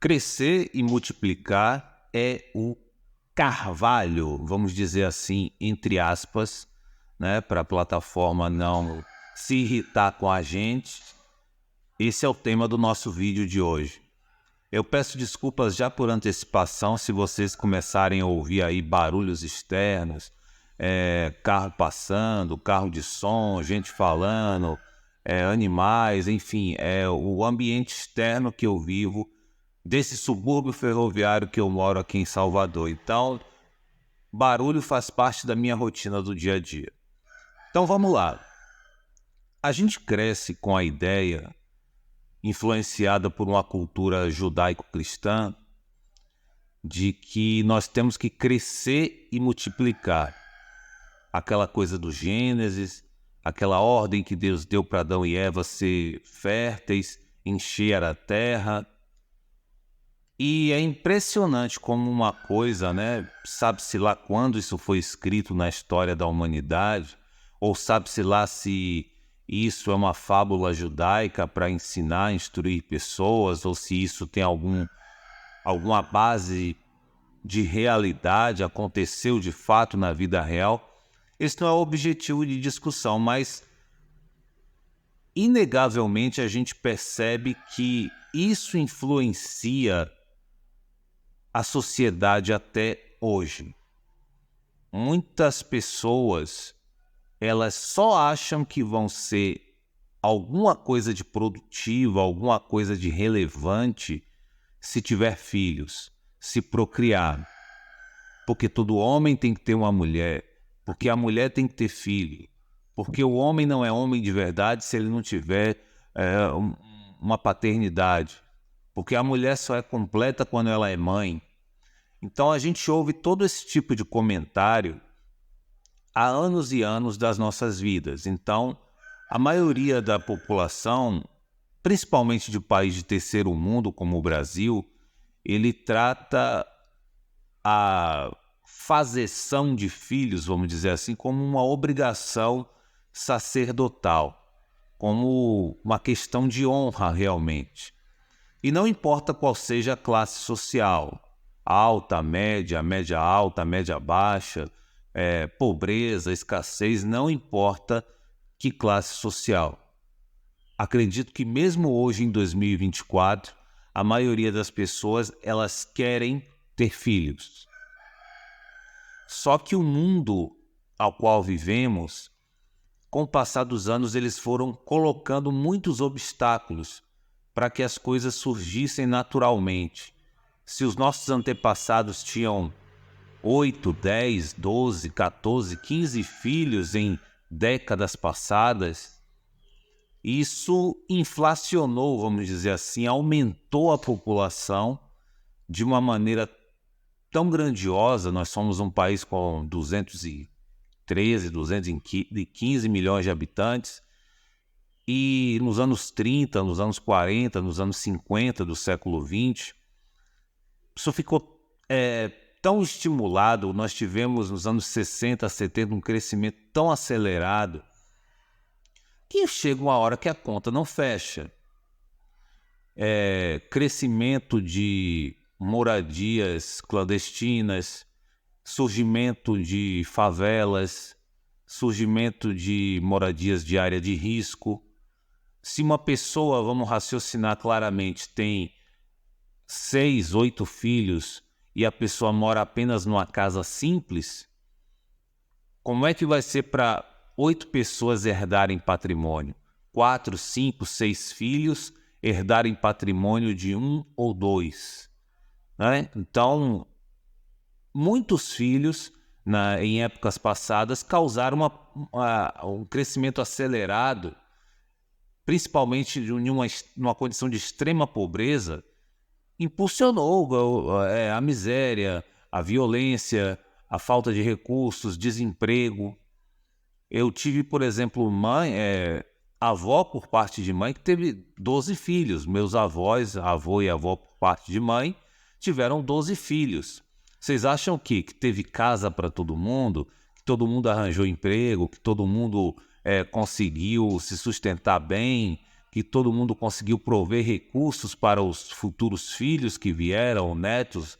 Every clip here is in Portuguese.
Crescer e multiplicar é o carvalho, vamos dizer assim, entre aspas, né, para a plataforma não se irritar com a gente. Esse é o tema do nosso vídeo de hoje. Eu peço desculpas já por antecipação se vocês começarem a ouvir aí barulhos externos, carro passando, carro de som, gente falando, animais, enfim, é o ambiente externo que eu vivo desse subúrbio ferroviário que eu moro aqui em Salvador. Então, barulho faz parte da minha rotina do dia a dia. Então vamos lá. A gente cresce com a ideia, influenciada por uma cultura judaico-cristã, de que nós temos que crescer e multiplicar. Aquela coisa do Gênesis, aquela ordem que Deus deu para Adão e Eva ser férteis, encher a terra. E é impressionante como uma coisa, né? Sabe-se lá quando isso foi escrito na história da humanidade, ou sabe-se lá se isso é uma fábula judaica para ensinar, instruir pessoas, ou se isso tem alguma base de realidade, aconteceu de fato na vida real. Esse não é o objetivo de discussão, mas inegavelmente a gente percebe que isso influencia a sociedade até hoje. Muitas pessoas, elas só acham que vão ser alguma coisa de produtivo, alguma coisa de relevante se tiver filhos, se procriar. Porque todo homem tem que ter uma mulher, porque a mulher tem que ter filho, porque o homem não é homem de verdade se ele não tiver uma paternidade, porque a mulher só é completa quando ela é mãe. Então a gente ouve todo esse tipo de comentário há anos e anos das nossas vidas. Então, a maioria da população, principalmente de países de terceiro mundo como o Brasil, ele trata a fazeção de filhos, vamos dizer assim, como uma obrigação sacerdotal, como uma questão de honra realmente. E não importa qual seja a classe social, alta, média, média alta, média baixa, pobreza, escassez, não importa que classe social. Acredito que mesmo hoje em 2024, a maioria das pessoas, elas querem ter filhos. Só que o mundo ao qual vivemos, com o passar dos anos, eles foram colocando muitos obstáculos para que as coisas surgissem naturalmente. Se os nossos antepassados tinham 8, 10, 12, 14, 15 filhos em décadas passadas, isso inflacionou, vamos dizer assim, aumentou a população de uma maneira tão grandiosa. Nós somos um país com 213, 215 milhões de habitantes, e nos anos 30, nos anos 40, nos anos 50 do século XX, isso ficou tão estimulado. Nós tivemos nos anos 60, 70 um crescimento tão acelerado que chega uma hora que a conta não fecha. Crescimento de moradias clandestinas, surgimento de favelas, surgimento de moradias de área de risco. Se uma pessoa, vamos raciocinar claramente, tem 6, 8 filhos e a pessoa mora apenas numa casa simples, como é que vai ser para 8 pessoas herdarem patrimônio? 4, 5, 6 filhos herdarem patrimônio de 1 ou 2, né? Então, muitos filhos em épocas passadas causaram um crescimento acelerado, principalmente numa condição de extrema pobreza. Impulsionou a miséria, a violência, a falta de recursos, desemprego. Eu tive, por exemplo, avó por parte de mãe que teve 12 filhos. Meus avós, avô e avó por parte de mãe, tiveram 12 filhos. Vocês acham que teve casa para todo mundo, que todo mundo arranjou emprego, que todo mundo conseguiu se sustentar bem, que todo mundo conseguiu prover recursos para os futuros filhos que vieram, netos?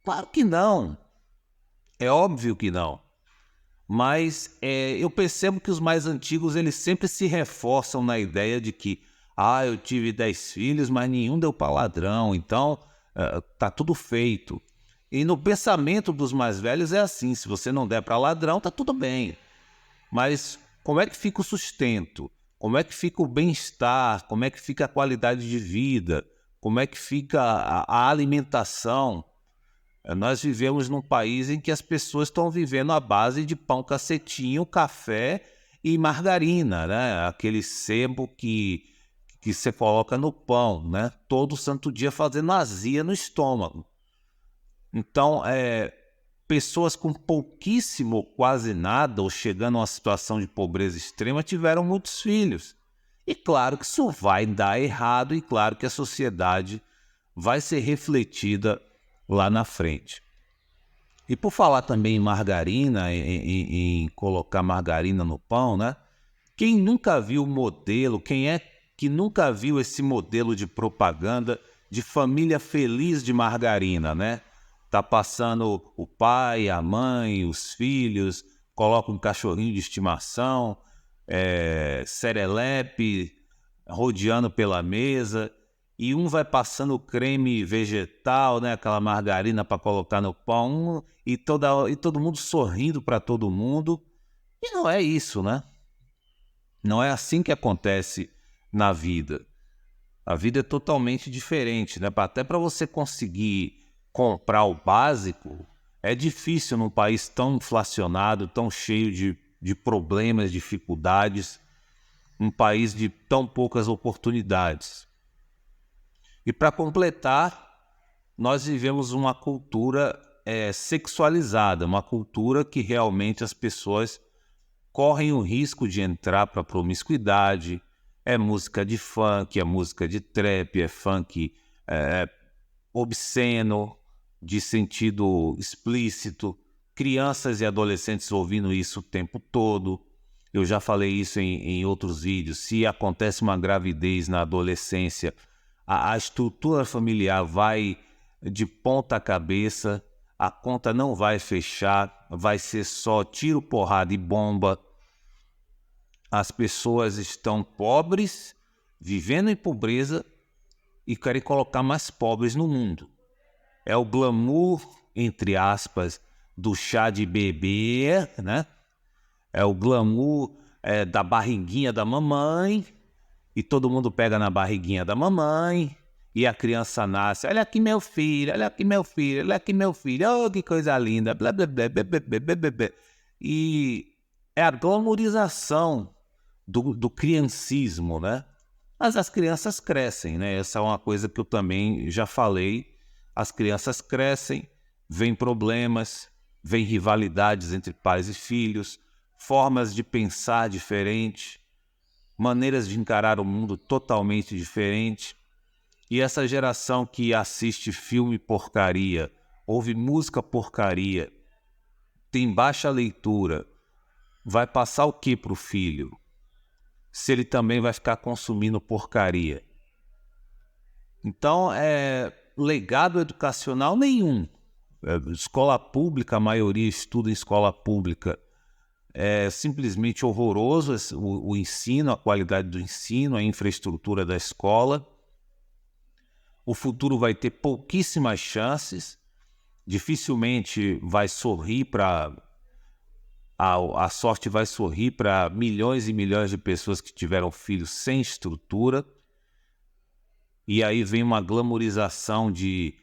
Claro que não. É óbvio que não. Mas eu percebo que os mais antigos eles sempre se reforçam na ideia de que eu tive 10 filhos, mas nenhum deu para ladrão, então tá tudo feito. E no pensamento dos mais velhos é assim, se você não der para ladrão, tá tudo bem. Mas como é que fica o sustento? Como é que fica o bem-estar? Como é que fica a qualidade de vida? Como é que fica a alimentação? Nós vivemos num país em que as pessoas estão vivendo à base de pão cacetinho, café e margarina, né? Aquele sebo que você coloca no pão, né? Todo santo dia fazendo azia no estômago. Então, pessoas com pouquíssimo, quase nada, ou chegando a uma situação de pobreza extrema, tiveram muitos filhos. E claro que isso vai dar errado, e claro que a sociedade vai ser refletida lá na frente. E por falar também em margarina, em colocar margarina no pão, né? Quem nunca viu o modelo, quem é que nunca viu esse modelo de propaganda de família feliz de margarina, né? Tá passando o pai, a mãe, os filhos, coloca um cachorrinho de estimação, serelepe, rodeando pela mesa, e um vai passando creme vegetal, né, aquela margarina para colocar no pão, e todo mundo sorrindo para todo mundo. E não é isso, né? Não é assim que acontece na vida. A vida é totalmente diferente, né? Até para você conseguir comprar o básico, é difícil num país tão inflacionado, tão cheio de problemas, dificuldades, um país de tão poucas oportunidades. E para completar, nós vivemos uma cultura sexualizada, uma cultura que realmente as pessoas correm o risco de entrar para a promiscuidade. É música de funk, é música de trap, é funk obsceno, de sentido explícito, crianças e adolescentes ouvindo isso o tempo todo. Eu já falei isso em outros vídeos. Se acontece uma gravidez na adolescência, a estrutura familiar vai de ponta cabeça, a conta não vai fechar, vai ser só tiro, porrada e bomba. As pessoas estão pobres, vivendo em pobreza e querem colocar mais pobres no mundo. É o glamour, entre aspas, do chá de bebê, né? É o glamour da barriguinha da mamãe, e todo mundo pega na barriguinha da mamãe, e a criança nasce, olha aqui meu filho, olha aqui meu filho, olha aqui meu filho, oh que coisa linda, blá blá blá blá blá blá blá blá. E é a glamorização do criancismo, né? Mas as crianças crescem, né? Essa é uma coisa que eu também já falei. As crianças crescem, vêm problemas, vêm rivalidades entre pais e filhos, formas de pensar diferentes, maneiras de encarar o mundo totalmente diferentes. E essa geração que assiste filme porcaria, ouve música porcaria, tem baixa leitura, vai passar o que para o filho? Se ele também vai ficar consumindo porcaria. Então, legado educacional nenhum. Escola pública, a maioria estuda em escola pública. É simplesmente horroroso o ensino, a qualidade do ensino, a infraestrutura da escola. O futuro vai ter pouquíssimas chances, dificilmente vai sorrir para... A sorte vai sorrir para milhões e milhões de pessoas que tiveram filhos sem estrutura. E aí vem uma glamorização de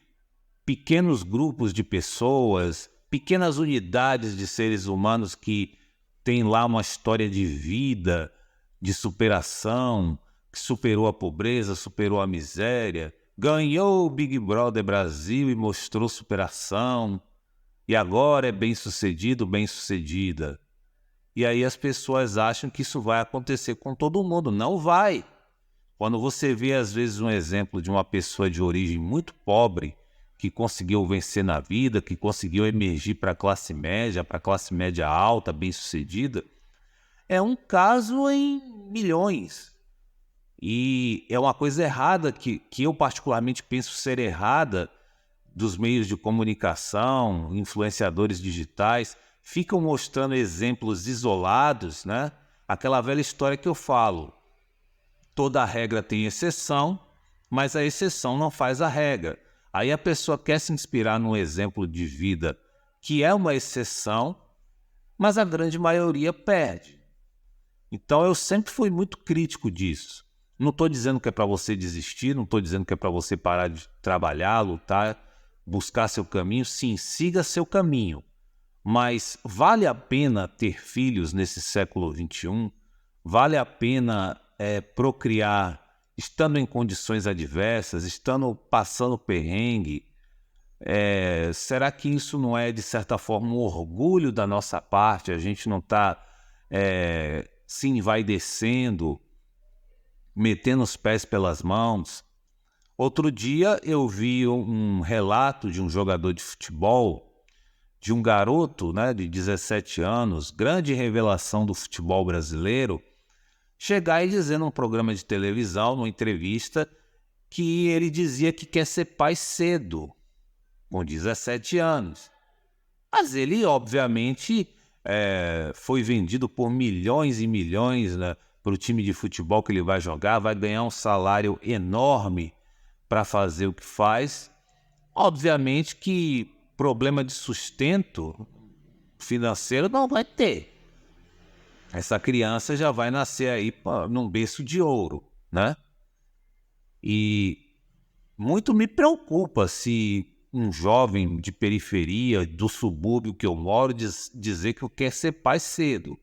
pequenos grupos de pessoas, pequenas unidades de seres humanos que têm lá uma história de vida, de superação, que superou a pobreza, superou a miséria, ganhou o Big Brother Brasil e mostrou superação, e agora é bem-sucedido, bem-sucedida. E aí as pessoas acham que isso vai acontecer com todo mundo. Não vai. Quando você vê, às vezes, um exemplo de uma pessoa de origem muito pobre, que conseguiu vencer na vida, que conseguiu emergir para a classe média alta, bem-sucedida, é um caso em milhões. E é uma coisa errada que eu particularmente penso ser errada dos meios de comunicação, influenciadores digitais, ficam mostrando exemplos isolados, né? Aquela velha história que eu falo, toda regra tem exceção, mas a exceção não faz a regra. Aí a pessoa quer se inspirar num exemplo de vida que é uma exceção, mas a grande maioria perde. Então eu sempre fui muito crítico disso. Não estou dizendo que é para você desistir, não estou dizendo que é para você parar de trabalhar, lutar, buscar seu caminho. Sim, siga seu caminho. Mas vale a pena ter filhos nesse século XXI? Vale a pena procriar estando em condições adversas, estando passando perrengue? Será que isso não é, de certa forma, um orgulho da nossa parte? A gente não está se envaidecendo, metendo os pés pelas mãos? Outro dia eu vi um relato de um jogador de futebol, de um garoto, né, de 17 anos, grande revelação do futebol brasileiro, chegar e dizer num programa de televisão, numa entrevista, que ele dizia que quer ser pai cedo, com 17 anos. Mas ele, obviamente, foi vendido por milhões e milhões, né, para o time de futebol que ele vai jogar, vai ganhar um salário enorme para fazer o que faz. Obviamente que problema de sustento financeiro não vai ter. Essa criança já vai nascer aí num berço de ouro, né? E muito me preocupa se um jovem de periferia, do subúrbio que eu moro, dizer que eu quero ser pai cedo.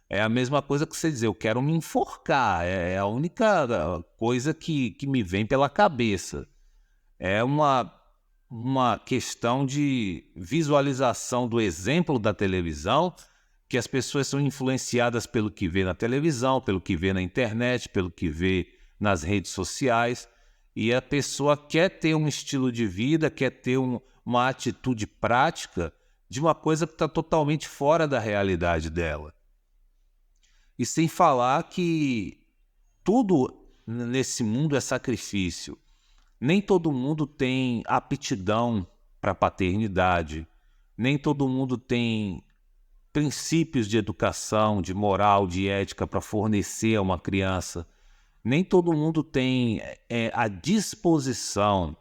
É a mesma coisa que você dizer, eu quero me enforcar. É a única coisa que me vem pela cabeça. É uma questão de visualização do exemplo da televisão, que as pessoas são influenciadas pelo que vê na televisão, pelo que vê na internet, pelo que vê nas redes sociais, e a pessoa quer ter um estilo de vida, quer ter uma atitude prática de uma coisa que está totalmente fora da realidade dela. E sem falar que tudo nesse mundo é sacrifício. Nem todo mundo tem aptidão para paternidade, nem todo mundo tem princípios de educação, de moral, de ética para fornecer a uma criança. Nem todo mundo tem a disposição,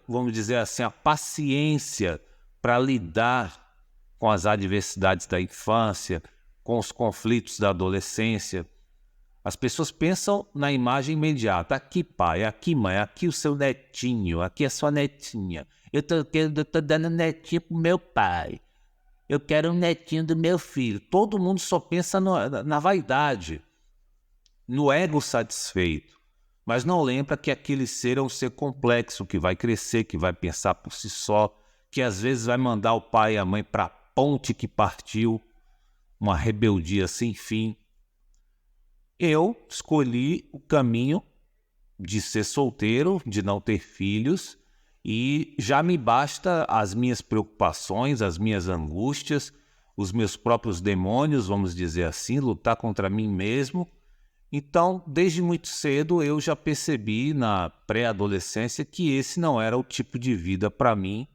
vamos dizer assim, a paciência para lidar com as adversidades da infância, com os conflitos da adolescência. As pessoas pensam na imagem imediata. Aqui, pai, aqui, mãe, aqui o seu netinho, aqui a sua netinha. Eu tô dando netinho pro meu pai. Eu quero um netinho do meu filho. Todo mundo só pensa na vaidade, no ego satisfeito. Mas não lembra que aquele ser é um ser complexo, que vai crescer, que vai pensar por si só, que às vezes vai mandar o pai e a mãe para a ponte que partiu, uma rebeldia sem fim. Eu escolhi o caminho de ser solteiro, de não ter filhos, e já me basta as minhas preocupações, as minhas angústias, os meus próprios demônios, vamos dizer assim, lutar contra mim mesmo. Então, desde muito cedo, eu já percebi na pré-adolescência que esse não era o tipo de vida para mim.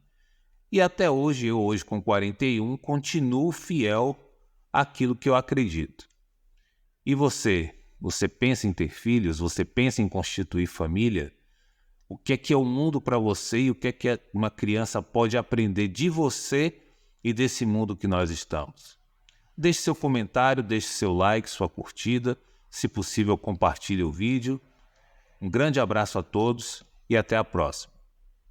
E até hoje, eu hoje com 41, continuo fiel àquilo que eu acredito. E você? Você pensa em ter filhos? Você pensa em constituir família? O que é o mundo para você e o que é uma criança pode aprender de você e desse mundo que nós estamos? Deixe seu comentário, deixe seu like, sua curtida. Se possível, compartilhe o vídeo. Um grande abraço a todos e até a próxima.